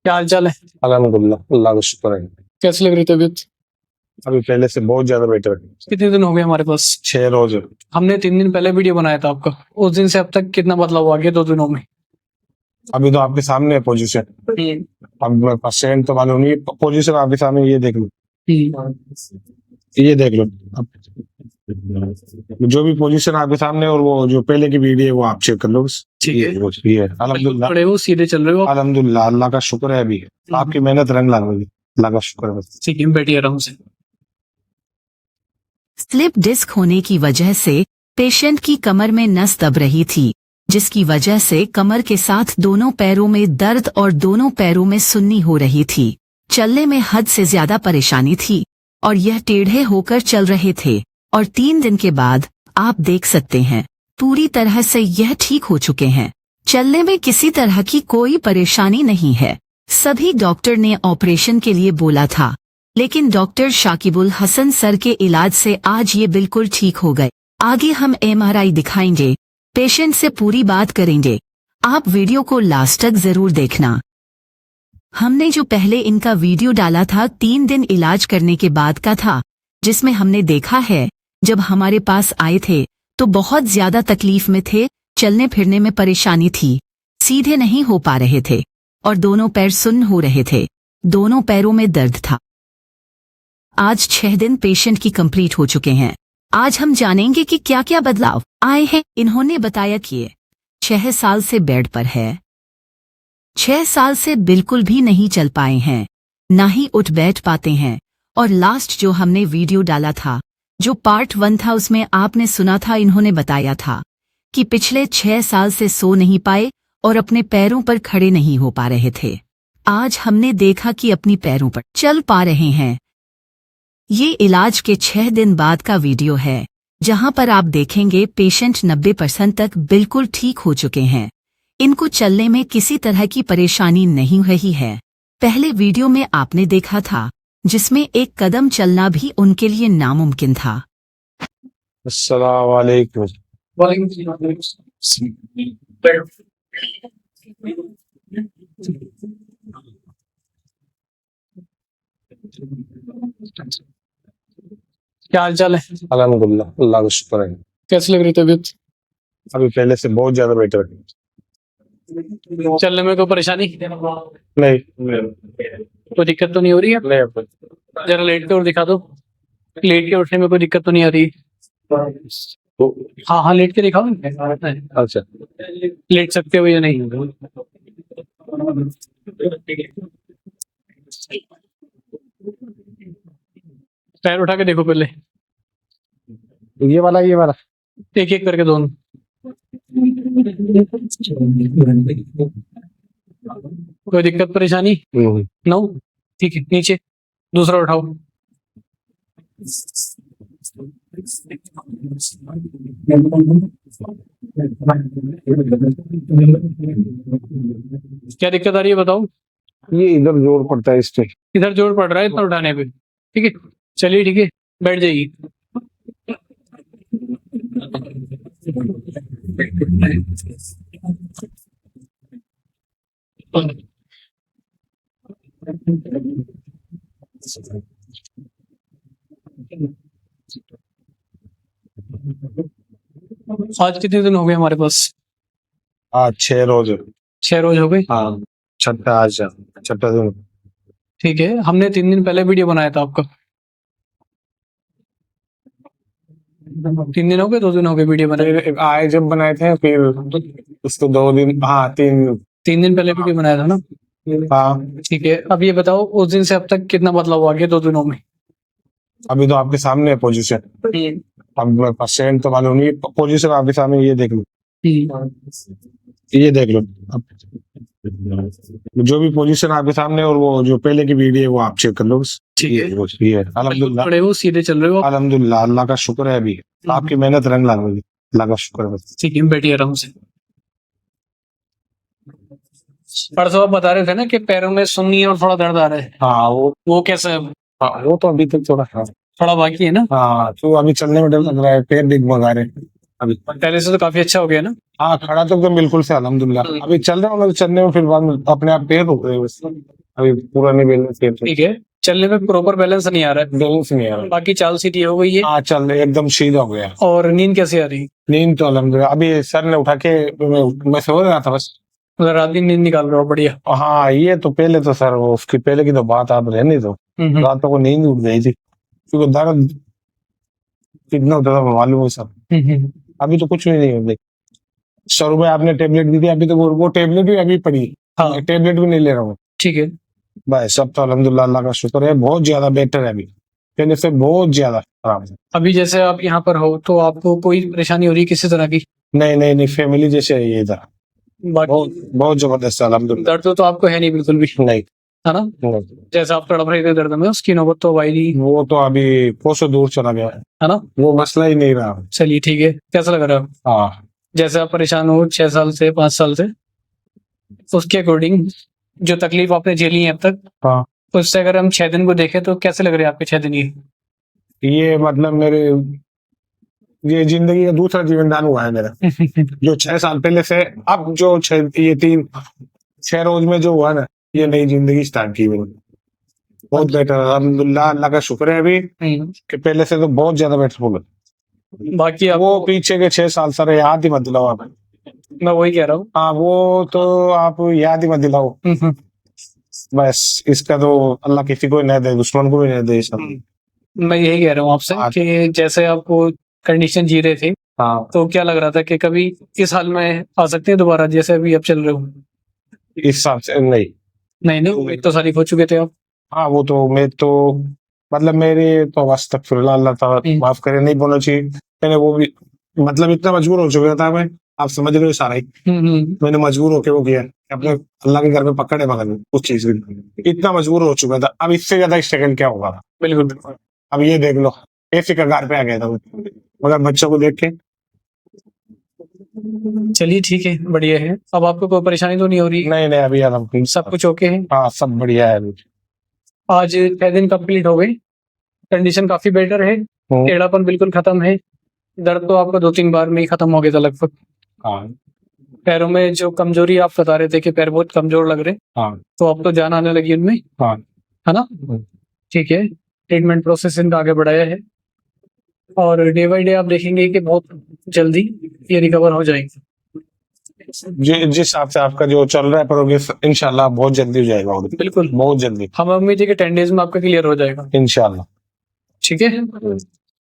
क्या हाल चाल है? अल्हम्दुलिल्लाह, अल्लाह का शुक्र है। कैसी लग रही तबीयत? अभी पहले से बहुत ज्यादा बेटर है। कितने दिन हो गए हमारे पास? 6 रोज। हमने 3 दिन पहले वीडियो बनाया था आपका। उस दिन से अब तक कितना बदलाव हुआ गया 2 दिनों में? अभी तो आपके सामने है पोजीशन। अब पेशेंट तो मालूम नहीं, पोजीशन आपके सामने, ये देख लो, ये देख लो। अब जो भी पोजीशन आपके सामने और वो जो पहले की वीडियो है वो आप चेक कर लो बस। ठीक है। ये है। अल्हम्दुलिल्लाह, खड़े हो, सीधे चल रहे हो आप? अल्हम्दुलिल्लाह, अल्लाह का शुक्र है। अभी आपकी मेहनत रंग ला रही है, अल्लाह का शुक्र है बस। ठीक है, बैठिए आराम से। स्लिप डिस्क होने की वजह से पेशेंट की कमर में नस दब रही थी, जिसकी वजह से कमर के साथ दोनों पैरों में दर्द और दोनों पैरों में सुन्नी हो रही थी। चलने में हद से ज्यादा परेशानी थी और यह टेढ़े होकर चल रहे थे। और 3 दिन के बाद आप देख सकते हैं पूरी तरह से यह ठीक हो चुके हैं। चलने में किसी तरह की कोई परेशानी नहीं है। सभी डॉक्टर ने ऑपरेशन के लिए बोला था, लेकिन डॉक्टर शाकिबुल हसन सर के इलाज से आज ये बिल्कुल ठीक हो गए। आगे हम MRI दिखाएंगे, पेशेंट से पूरी बात करेंगे। आप वीडियो को लास्ट तक जरूर देखना। हमने जो पहले इनका वीडियो डाला था 3 दिन इलाज करने के बाद का था, जिसमें हमने देखा है जब हमारे पास आए थे तो बहुत ज्यादा तकलीफ में थे, चलने फिरने में परेशानी थी, सीधे नहीं हो पा रहे थे और दोनों पैर सुन्न हो रहे थे, दोनों पैरों में दर्द था। आज 6 दिन पेशेंट की कंप्लीट हो चुके हैं। आज हम जानेंगे कि क्या क्या बदलाव आए हैं। इन्होंने बताया कि ये 6 साल से बेड पर है, 6 साल से बिल्कुल भी नहीं चल पाए हैं, ना ही उठ बैठ पाते हैं। और लास्ट जो हमने वीडियो डाला था, जो पार्ट 1 था, उसमें आपने सुना था, इन्होंने बताया था कि पिछले 6 साल से सो नहीं पाए और अपने पैरों पर खड़े नहीं हो पा रहे थे। आज हमने देखा कि अपनी पैरों पर चल पा रहे हैं। ये इलाज के 6 दिन बाद का वीडियो है, जहां पर आप देखेंगे पेशेंट 90% तक बिल्कुल ठीक हो चुके हैं। इनको चलने में किसी तरह की परेशानी नहीं रही है। पहले वीडियो में आपने देखा था जिसमें एक कदम चलना भी उनके लिए नामुमकिन था। अस्सलाम वालेकुम। क्या हाल चाल है? अल्हम्दुलिल्लाह, अल्लाह का शुक्र है। कैसी लग रही तबीयत? अभी पहले से बहुत ज्यादा बेटर है। चलने में कोई परेशानी? नहीं, कोई दिक्कत तो नहीं हो रही है? नहीं। जरा लेट के और दिखा दो। लेट के उठने में कोई दिक्कत तो नहीं आ रही? हाँ हाँ, लेट के दिखाओ। अच्छा, लेट सकते हो या नहीं? पैर उठा के देखो पहले, ये वाला एक एक करके दोनों। कोई दिक्कत परेशानी? नो, ठीक है। नीचे दूसरा उठाओ। क्या दिक्कत आ रही है बताओ? ये इधर जोर पड़ता है इस पे। इधर जोर पड़ रहा है इतना उठाने पे? ठीक है, चलिए ठीक है, बैठ जाइए। आज कितने दिन हो गए हमारे पास? आज 6 रोज। 6 रोज हो गए। हाँ, छठा दिन। ठीक है, हमने 3 दिन पहले वीडियो बनाया था आपका। 3 दिन हो गए, 2 दिन हो गए वीडियो बनाए? आए जब बनाए थे, फिर उसको 2 दिन, हाँ 3 दिन पहले वीडियो बनाया था ना? हाँ। ठीक है, अब ये बताओ उस दिन से अब तक कितना बदलाव हुआ गया 2 दिनों में? अभी तो आपके सामने है पोजीशन। अब पेशेंट तो मालूम नहीं, पोजीशन आपके सामने, ये देख लो, ये देख लो। अब जो भी पोजीशन आपके सामने और वो जो पहले की वीडियो है वो आप चेक कर लो बस। ठीक है। ये है। अल्हम्दुलिल्लाह, खड़े हो, सीधे चल रहे हो? अल्हम्दुलिल्लाह, अल्लाह का शुक्र है। अभी आपकी मेहनत रंग ला रही है, अल्लाह का शुक्र है बस। ठीक है, बैठिए आराम से। परसों आप बता रहे थे ना कि पैरों में सुन्नी और थोड़ा दर्द आ रहा है। हाँ, वो कैसा है? वो तो अभी तक थोड़ा थोड़ा बाकी है ना? हाँ, तो अभी चलने में डर लग रहा है, पैर भी भगा रहे हैं। अभी। पहले से तो काफी अच्छा हो गया ना। हाँ, खड़ा तो एकदम बिल्कुल से अल्हम्दुलिल्लाह। अभी चल रहा हूँ, चलने में फिर बाद में अपने आप पैर रुक रहे हैं बस। अभी पूरा नहीं बैलेंस ठीक है, चलने में प्रॉपर बैलेंस नहीं आ रहा है, बैलेंस नहीं आ रहा। बाकी चाल सीधी हो गई है। हाँ, चल रहे एकदम सीधा हो गया। और नींद कैसे आ रही? नींद तो अल्हम्दुलिल्लाह अभी सर ने उठा के मैं सो रहा था बस। मतलब रात दिन नींद निकाल रहे हो, बढ़िया। हाँ, ये तो पहले तो सर उसकी पहले की तो बात आप रहने दो। रातों को नींद उड़ गई थी क्योंकि दर्द कितना होता था मालूम है सब। अभी तो कुछ भी नहीं होता। शुरू में आपने टेबलेट दी थी, अभी तो वो टेबलेट भी अभी पड़ी। हाँ। टेबलेट भी नहीं ले रहा हूँ। ठीक है। बस सब तो अल्हम्दुलिल्लाह अल्लाह का शुक्र है, बहुत ज्यादा बेटर है अभी पहले से, बहुत ज्यादा आराम है। अभी जैसे आप यहाँ पर हो तो आपको कोई परेशानी हो रही है किसी तरह की? नहीं नहीं नहीं, फैमिली जैसे है ये इधर, बाकी बहुत बहुत जबरदस्त है अल्हम्दुलिल्लाह। दर्द तो आपको है नहीं बिल्कुल भी, नहीं है ना? जैसे आप तड़प रहे थे दर्द में, उसकी नौबत तो आई नहीं, वो तो अभी कोसों दूर चला गया है ना? वो मसला ही नहीं रहा। चलिए ठीक है, कैसा लग रहा है? हाँ, जैसे आप परेशान हो 6 साल से 5 साल से, उसके अकॉर्डिंग जो तकलीफ आपने झेली है अब तक, हाँ, उससे अगर हम 6 दिन को देखें तो कैसे लग रहे हैं आपके 6 दिन? ये मतलब मेरे ये जिंदगी का दूसरा जीवनदान हुआ है मेरा। जो 6 साल पहले से अब जो ये 6 रोज में जो हुआ ना, ये नई जिंदगी स्टार्ट की मैंने। बहुत बेटर अल्हम्दुलिल्लाह, अल्लाह का शुक्र है अभी कि पहले से तो बहुत ज्यादा बेटर है। बाकी वो वो पीछे के 6 साल सर याद ही मत दिलाओ आप। मैं वही कह रहा हूँ। हाँ, वो तो आप याद ही मत दिलाओ। बस इसका तो अल्लाह किसी को ही नहीं दे, दुश्मन को भी नहीं दे सब। मैं यही कह रहा हूँ आपसे हाँ। कि जैसे आप वो कंडीशन जी रहे थे हाँ, तो क्या लग रहा था कि कभी इस हाल में आ सकते हैं दोबारा जैसे अभी आप चल रहे हो? इस हिसाब से नहीं। नहीं नहीं, उम्मीद तो सारी हो चुके थे आप। हाँ, वो तो मैं तो मतलब मेरे तो अस्तगफिरुल्लाह, अल्लाह ताला माफ करे, नहीं बोलना चाहिए। मैंने वो भी मतलब इतना मजबूर हो चुका था मैं, आप समझ रहे हो सारा ही। मैंने मजबूर होके वो किया अपने अल्लाह के घर में पकड़े मगर उस चीज में इतना मजबूर हो चुका था। अब इससे ज्यादा स्ट्रगल क्या होगा? बिल्कुल बिल्कुल। अब ये देख लो, ऐसे कगार पे आ गया था मैं, मगर बच्चों को देख के। चलिए ठीक है, बढ़िया है। अब आपको कोई परेशानी तो नहीं हो रही? नहीं नहीं, अभी अल्हम्दुलिल्लाह सब कुछ ओके है? हाँ, सब बढ़िया है अभी। आज 6 दिन कंप्लीट हो गए, कंडीशन काफी बेटर है, टेढ़ापन बिल्कुल खत्म है, दर्द तो आपका 2-3 बार में ही खत्म हो गया था लगभग। हाँ पैरों में जो कमजोरी आप बता रहे थे कि पैर बहुत कमजोर लग रहे, हाँ तो अब तो जान आने लगी उनमें, हाँ। है ना? ठीक है, ट्रीटमेंट प्रोसेस इनका आगे बढ़ाया है और डे बाय डे आप देखेंगे कि बहुत जल्दी ये रिकवर हो जाएगी। जिस हिसाब से आपका जो चल रहा है प्रोग्रेस, इंशाल्लाह बहुत जल्दी हो जाएगा, बिल्कुल, बहुत जल्दी हमें उम्मीद है कि 10 डेज में आपका क्लियर हो जाएगा, इंशाल्लाह। ठीक है।